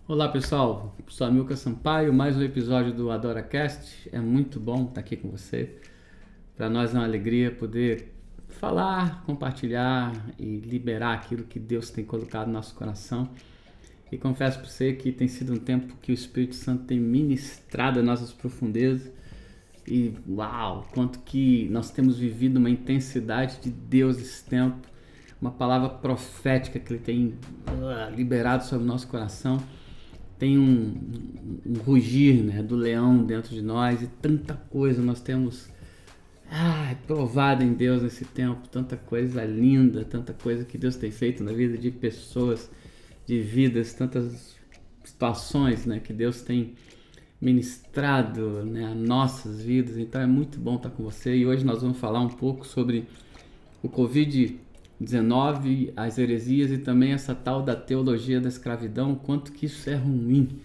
Olá pessoal, sou Amilcar Sampaio, mais um episódio do AdoraCast. É muito bom estar aqui com você. Para nós é uma alegria poder falar, compartilhar e liberar aquilo que Deus tem colocado no nosso coração. E confesso para você que tem sido um tempo que o Espírito Santo tem ministrado as nossas profundezas. E uau, quanto que nós temos vivido uma intensidade de Deus esse tempo, uma palavra profética que Ele tem liberado sobre o nosso coração. Tem um rugir, né, do leão dentro de nós e tanta coisa nós temos provado em Deus nesse tempo, tanta coisa linda, tanta coisa que Deus tem feito na vida de pessoas, de vidas, tantas situações, né, que Deus tem ministrado, né, a nossas vidas. Então é muito bom estar com você e hoje nós vamos falar um pouco sobre o Covid-19, as heresias e também essa tal da teologia da escravidão, quanto que isso é ruim.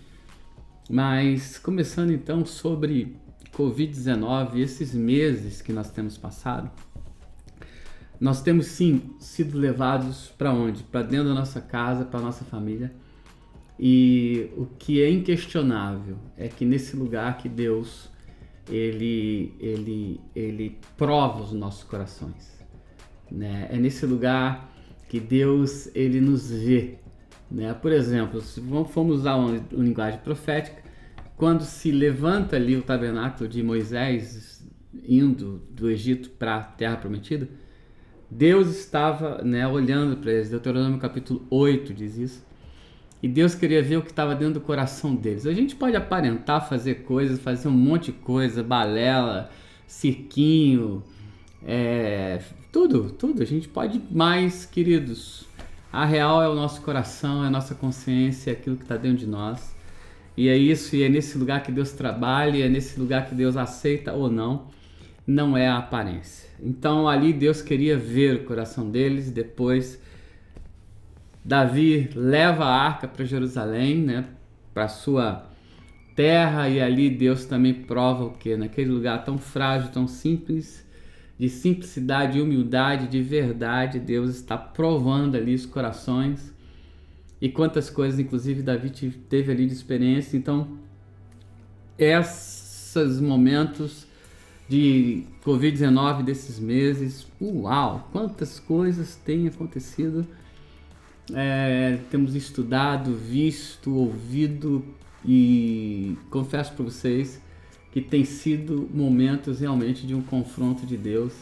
Mas começando então sobre Covid-19, esses meses que nós temos passado, nós temos sim sido levados para onde? Para dentro da nossa casa, para nossa família. E o que é inquestionável é que nesse lugar que Deus ele prova os nossos corações. Né? É nesse lugar que Deus ele nos vê, né? Por exemplo, se formos usar uma linguagem profética, quando se levanta ali o tabernáculo de Moisés indo do Egito para a Terra Prometida, Deus estava, né, olhando para eles. Deuteronômio capítulo 8 diz isso. E Deus queria ver o que estava dentro do coração deles. A gente pode aparentar fazer coisas, fazer um monte de coisa, balela, cirquinho, tudo. A gente pode mais, queridos. A real é o nosso coração, é a nossa consciência, é aquilo que está dentro de nós. E é isso, e é nesse lugar que Deus trabalha, é nesse lugar que Deus aceita ou não, não é a aparência. Então ali Deus queria ver o coração deles. Depois Davi leva a arca para Jerusalém, né, para sua terra, e ali Deus também prova o que? Naquele lugar tão frágil, tão simples, de simplicidade, de humildade, de verdade, Deus está provando ali os corações. E quantas coisas, inclusive, Davi teve ali de experiência. Então, esses momentos de Covid-19 desses meses, uau, quantas coisas têm acontecido. Temos estudado, visto, ouvido e confesso para vocês que tem sido momentos realmente de um confronto de Deus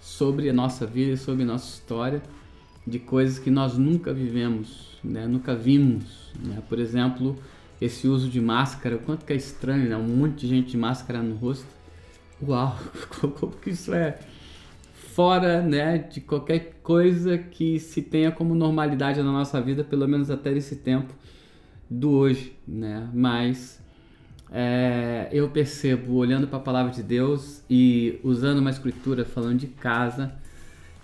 sobre a nossa vida e sobre a nossa história, de coisas que nós nunca vivemos, né? Nunca vimos, né? Por exemplo, esse uso de máscara, quanto que é estranho, né? Um monte de gente de máscara no rosto. Uau, como que isso é fora, né, de qualquer coisa que se tenha como normalidade na nossa vida, pelo menos até esse tempo do hoje, né? Mas eu percebo, olhando para a palavra de Deus e usando uma escritura falando de casa,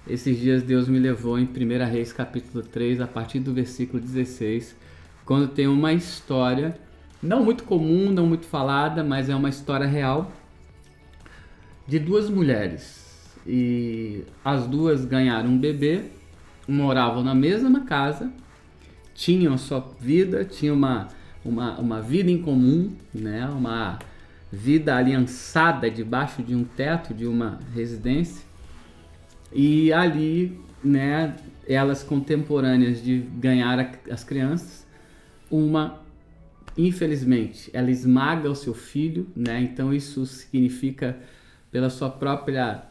esses dias Deus me levou em 1 Reis capítulo 3, a partir do versículo 16, quando tem uma história, não muito comum, não muito falada, mas é uma história real, de duas mulheres. E as duas ganharam um bebê, moravam na mesma casa, tinham a sua vida, tinham uma vida em comum, né? Uma vida aliançada debaixo de um teto, de uma residência. E ali, né, elas contemporâneas de ganhar as crianças, uma, infelizmente, ela esmaga o seu filho, né? Então isso significa, pela sua própria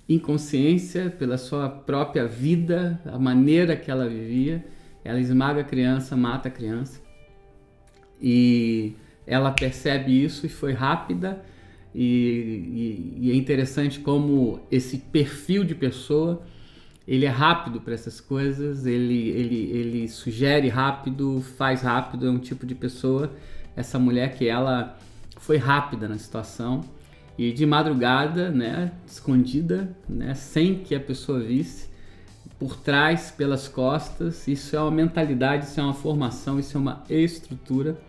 inconsciência, pela sua própria vida, a maneira que ela vivia, ela esmaga a criança, mata a criança. E ela percebe isso e foi rápida. E é interessante como esse perfil de pessoa, ele é rápido para essas coisas, ele sugere rápido, faz rápido, é um tipo de pessoa, essa mulher, que ela foi rápida na situação. E de madrugada, né, escondida, né, sem que a pessoa visse, por trás, pelas costas, isso é uma mentalidade, isso é uma formação, isso é uma estrutura.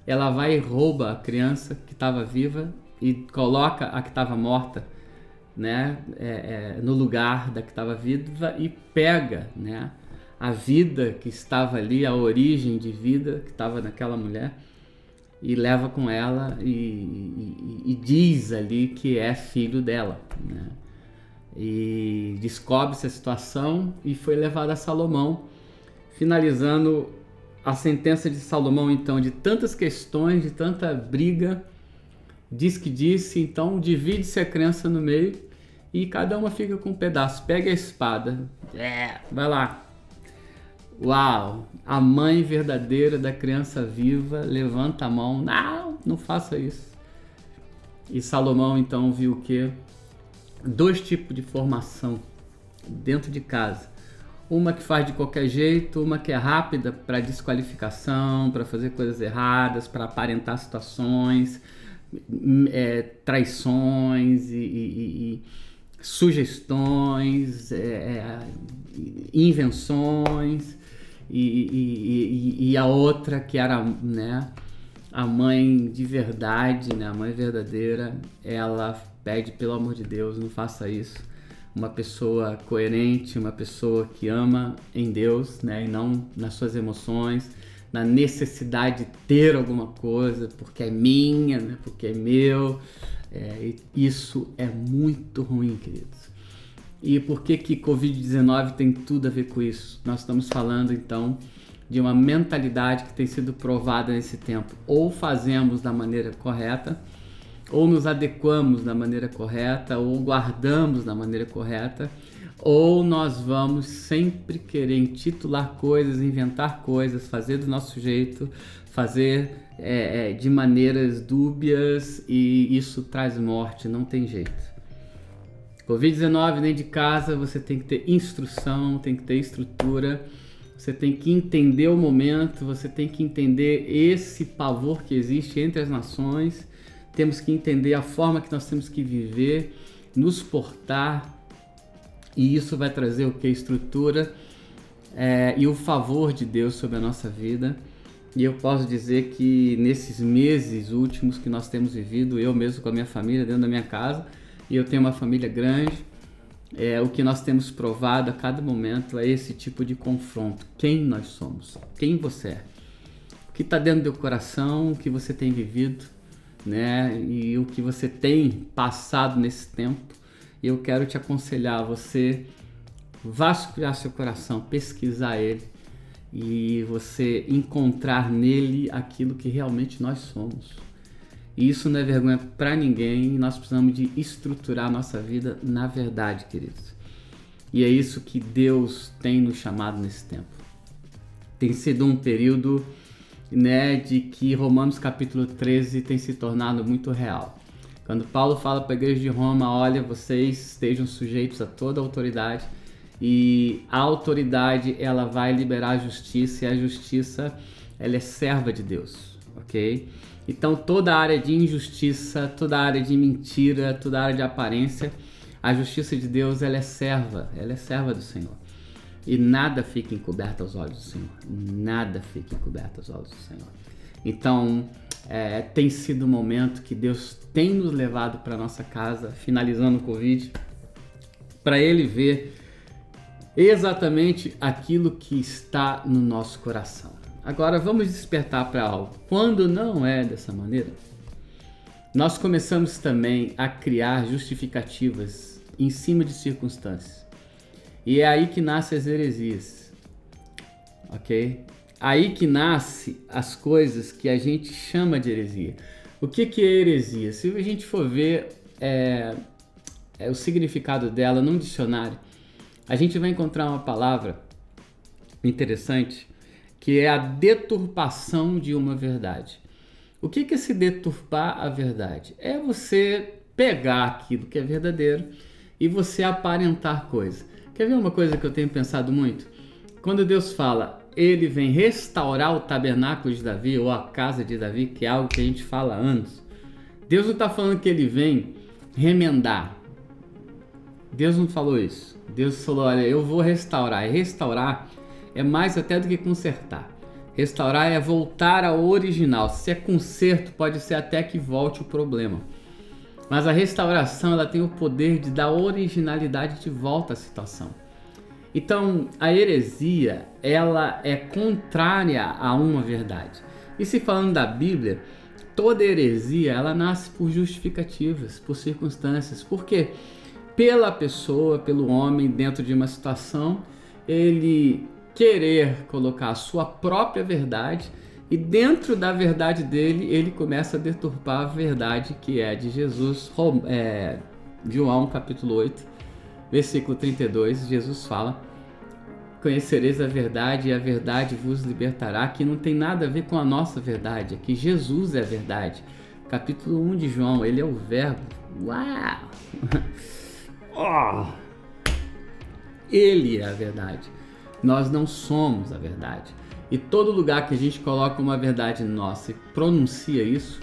Ela vai e rouba a criança que estava viva e coloca a que estava morta, né, no lugar da que estava viva, e pega, né, a vida que estava ali, a origem de vida que estava naquela mulher, e leva com ela e diz ali que é filho dela, né? E descobre-se a situação e foi levado a Salomão, finalizando a sentença de Salomão, então, de tantas questões, de tanta briga. Diz que disse, então divide-se a criança no meio e cada uma fica com um pedaço. Pega a espada, vai lá. Uau, a mãe verdadeira da criança viva levanta a mão. Não faça isso. E Salomão então viu o quê? 2 tipos de formação dentro de casa. Uma que faz de qualquer jeito, uma que é rápida para desqualificação, para fazer coisas erradas, para aparentar situações, traições e sugestões, invenções, e a outra que era, né, a mãe de verdade, né, a mãe verdadeira, ela pede, pelo amor de Deus, não faça isso. Uma pessoa coerente, uma pessoa que ama em Deus, né, e não nas suas emoções, na necessidade de ter alguma coisa, porque é minha, né, porque é meu. Isso é muito ruim, queridos. E por que que Covid-19 tem tudo a ver com isso? Nós estamos falando, então, de uma mentalidade que tem sido provada nesse tempo. Ou fazemos da maneira correta, ou nos adequamos da maneira correta, ou guardamos da maneira correta, ou nós vamos sempre querer intitular coisas, inventar coisas, fazer do nosso jeito, fazer de maneiras dúbias, e isso traz morte, não tem jeito. Covid-19, nem de casa, você tem que ter instrução, tem que ter estrutura, você tem que entender o momento, você tem que entender esse pavor que existe entre as nações, temos que entender a forma que nós temos que viver, nos portar, e isso vai trazer o que? Estrutura e o favor de Deus sobre a nossa vida. E eu posso dizer que nesses meses últimos que nós temos vivido, eu mesmo com a minha família, dentro da minha casa, e eu tenho uma família grande, o que nós temos provado a cada momento é esse tipo de confronto. Quem nós somos? Quem você é? O que está dentro do coração, o que você tem vivido, né? E o que você tem passado nesse tempo. Eu quero te aconselhar a você vasculhar seu coração, pesquisar ele e você encontrar nele aquilo que realmente nós somos. E isso não é vergonha para ninguém, nós precisamos de estruturar a nossa vida na verdade, queridos. E é isso que Deus tem nos chamado nesse tempo. Tem sido um período, né, de que Romanos capítulo 13 tem se tornado muito real. Quando Paulo fala para a igreja de Roma, olha, vocês estejam sujeitos a toda a autoridade, e a autoridade ela vai liberar a justiça, e a justiça ela é serva de Deus, ok? Então toda a área de injustiça, toda a área de mentira, toda a área de aparência, a justiça de Deus ela é serva do Senhor. E nada fica encoberto aos olhos do Senhor, nada fica encoberto aos olhos do Senhor. Então tem sido um momento que Deus tem nos levado para nossa casa, finalizando o Covid, para Ele ver exatamente aquilo que está no nosso coração. Agora vamos despertar para algo. Quando não é dessa maneira, nós começamos também a criar justificativas em cima de circunstâncias. E é aí que nascem as heresias, ok? Aí que nasce as coisas que a gente chama de heresia. O que é heresia? Se a gente for ver o significado dela num dicionário, a gente vai encontrar uma palavra interessante, que é a deturpação de uma verdade. O que é se deturpar a verdade? É você pegar aquilo que é verdadeiro e você aparentar coisa. Quer ver uma coisa que eu tenho pensado muito? Quando Deus fala, Ele vem restaurar o tabernáculo de Davi ou a casa de Davi, que é algo que a gente fala há anos, Deus não está falando que Ele vem remendar. Deus não falou isso. Deus falou, olha, eu vou restaurar. E restaurar é mais até do que consertar. Restaurar é voltar ao original. Se é conserto, pode ser até que volte o problema. Mas a restauração ela tem o poder de dar originalidade de volta à situação. Então, a heresia, ela é contrária a uma verdade. E se falando da Bíblia, toda heresia, ela nasce por justificativas, por circunstâncias. Por quê? Pela pessoa, pelo homem, dentro de uma situação, ele querer colocar a sua própria verdade e dentro da verdade dele, ele começa a deturpar a verdade que é de Jesus. João capítulo 8, versículo 32, Jesus fala: conhecereis a verdade e a verdade vos libertará, que não tem nada a ver com a nossa verdade, é que Jesus é a verdade. Capítulo 1 de João, ele é o verbo. Uau! Oh! Ele é a verdade. Nós não somos a verdade. E todo lugar que a gente coloca uma verdade nossa e pronuncia isso,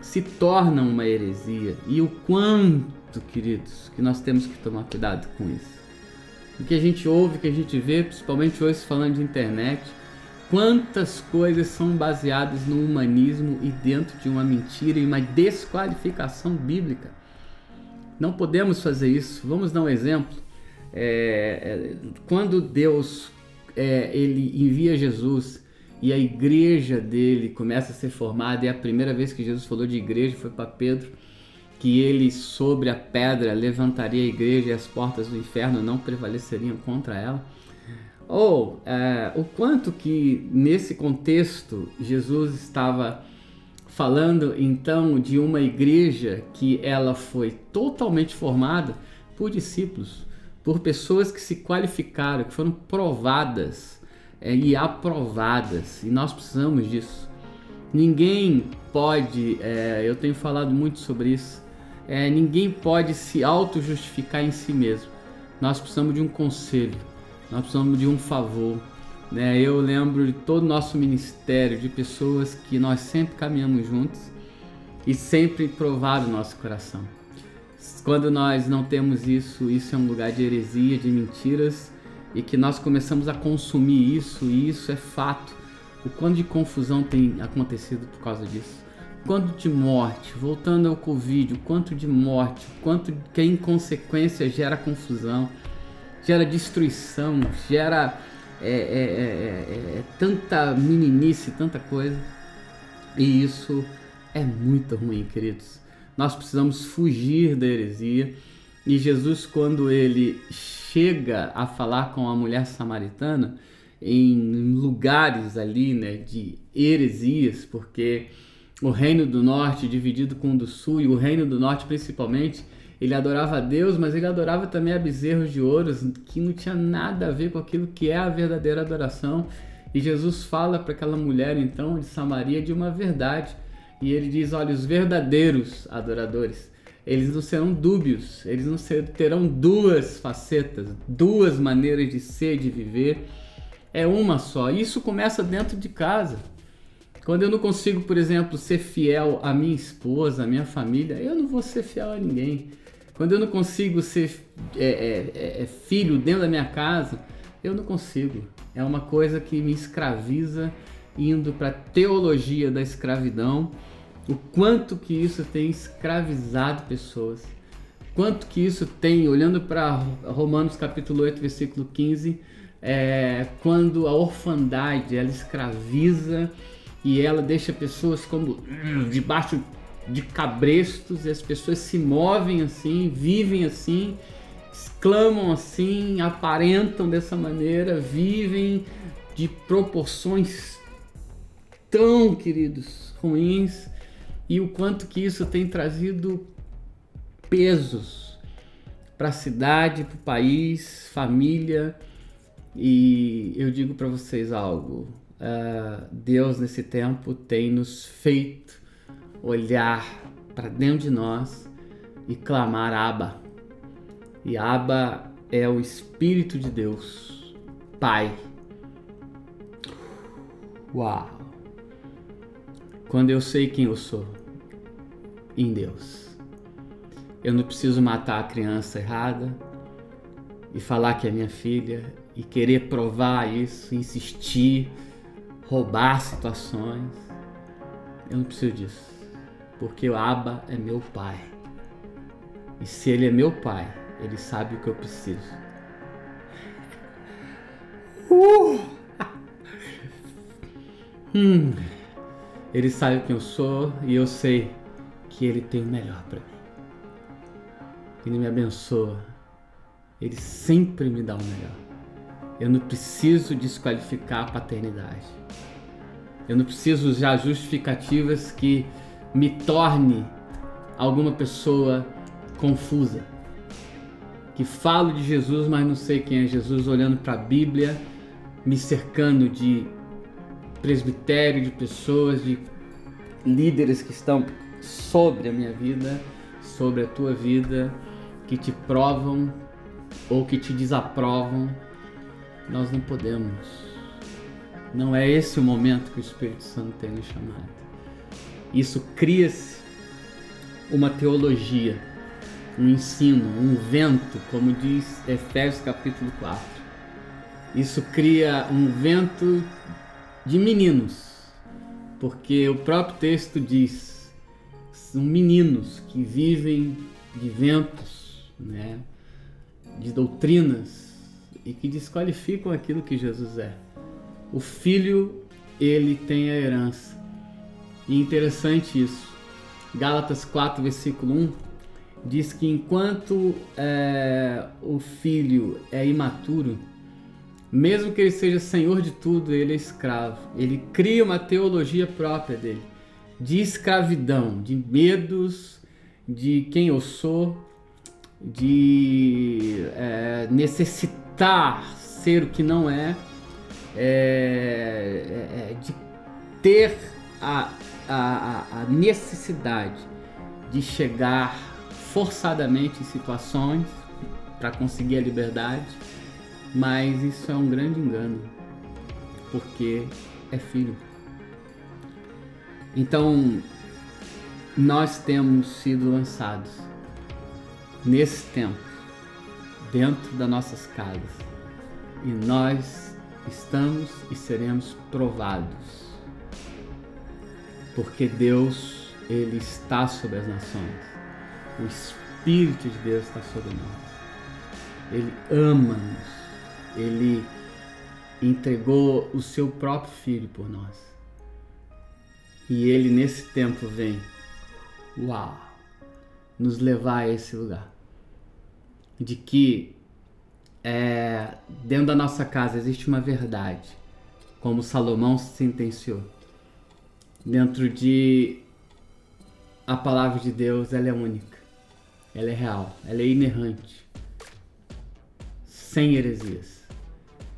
se torna uma heresia. E o quanto, queridos, que nós temos que tomar cuidado com isso. O que a gente ouve, o que a gente vê, principalmente hoje falando de internet, quantas coisas são baseadas no humanismo e dentro de uma mentira e uma desqualificação bíblica. Não podemos fazer isso. Vamos dar um exemplo. Quando Deus ele envia Jesus e a igreja dele começa a ser formada, e a primeira vez que Jesus falou de igreja foi para Pedro, que ele sobre a pedra levantaria a igreja e as portas do inferno não prevaleceriam contra ela. O quanto que nesse contexto Jesus estava falando então de uma igreja que ela foi totalmente formada por discípulos, por pessoas que se qualificaram, que foram provadas e aprovadas, e nós precisamos disso. Ninguém pode, eu tenho falado muito sobre isso, ninguém pode se auto-justificar em si mesmo. Nós precisamos de um conselho, nós precisamos de um favor. Eu lembro de todo o nosso ministério, de pessoas que nós sempre caminhamos juntos e sempre provaram o nosso coração. Quando nós não temos isso, isso é um lugar de heresia, de mentiras, e que nós começamos a consumir isso, e isso é fato. O quanto de confusão tem acontecido por causa disso. O quanto de morte, voltando ao Covid, o quanto de morte, o quanto que a inconsequência gera confusão, gera destruição, gera tanta meninice, tanta coisa. E isso é muito ruim, queridos. Nós precisamos fugir da heresia. E Jesus, quando ele chega a falar com a mulher samaritana, em lugares ali, de heresias, porque o reino do norte dividido com o do sul, e o reino do norte principalmente, ele adorava a Deus, mas ele adorava também a bezerros de ouro, que não tinha nada a ver com aquilo que é a verdadeira adoração. E Jesus fala para aquela mulher, então, de Samaria, de uma verdade. E ele diz: olha, os verdadeiros adoradores, eles não serão dúbios, eles não terão duas facetas, duas maneiras de ser, de viver. É uma só. Isso começa dentro de casa. Quando eu não consigo, por exemplo, ser fiel à minha esposa, à minha família, eu não vou ser fiel a ninguém. Quando eu não consigo ser filho dentro da minha casa, eu não consigo. É uma coisa que me escraviza, indo para a teologia da escravidão. O quanto que isso tem escravizado pessoas. Quanto que isso tem, olhando para Romanos capítulo 8, versículo 15, quando a orfandade, ela escraviza e ela deixa pessoas como debaixo de cabrestos, e as pessoas se movem assim, vivem assim, exclamam assim, aparentam dessa maneira, vivem de proporções tão, queridos, ruins, e o quanto que isso tem trazido pesos para a cidade, para o país, família. E eu digo para vocês algo, Deus nesse tempo tem nos feito olhar para dentro de nós e clamar Abba. E Abba é o Espírito de Deus, Pai. Uau! Quando eu sei quem eu sou em Deus, eu não preciso matar a criança errada e falar que é minha filha e querer provar isso, insistir, roubar situações. Eu não preciso disso, porque o Abba é meu Pai. E se Ele é meu Pai, Ele sabe o que eu preciso. Ele sabe quem eu sou e eu sei que Ele tem o melhor para mim. Ele me abençoa. Ele sempre me dá o melhor. Eu não preciso desqualificar a paternidade. Eu não preciso usar justificativas que me torne alguma pessoa confusa. Que falo de Jesus, mas não sei quem é Jesus, olhando para a Bíblia, me cercando de presbitério, de pessoas, de líderes que estão sobre a minha vida, sobre a tua vida, que te provam ou que te desaprovam. Nós não podemos. Não é esse o momento que o Espírito Santo tem nos chamado. Isso cria-se uma teologia, um ensino, um vento, como diz Efésios capítulo 4. Isso cria um vento de meninos, porque o próprio texto diz, são meninos que vivem de ventos, né, de doutrinas e que desqualificam aquilo que Jesus é. O filho, ele tem a herança. E interessante isso. Gálatas 4, versículo 1, diz que enquanto o filho é imaturo, mesmo que ele seja senhor de tudo, ele é escravo. Ele cria uma teologia própria dele, de escravidão, de medos, de quem eu sou, de necessitar ser o que não é, de ter a necessidade de chegar forçadamente em situações para conseguir a liberdade, mas isso é um grande engano, porque é filho. Então, nós temos sido lançados nesse tempo, dentro das nossas casas, e nós estamos e seremos provados, porque Deus, Ele está sobre as nações, o Espírito de Deus está sobre nós, Ele ama-nos, Ele entregou o seu próprio Filho por nós, e Ele nesse tempo vem, nos levar a esse lugar, de que dentro da nossa casa existe uma verdade, como Salomão sentenciou. Dentro de a palavra de Deus, ela é única, ela é real, ela é inerrante, sem heresias.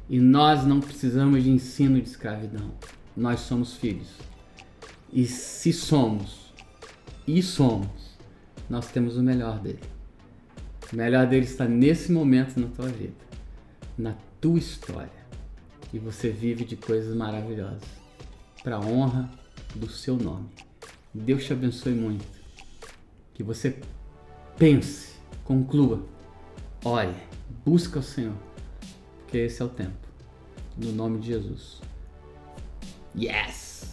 E nós não precisamos de ensino de escravidão, nós somos filhos. E se somos, nós temos o melhor dele. O melhor dele está nesse momento na tua vida, na tua história. E você vive de coisas maravilhosas, para a honra do seu nome. Deus te abençoe muito. Que você pense, conclua, ore, busca o Senhor, porque esse é o tempo. No nome de Jesus. Yes!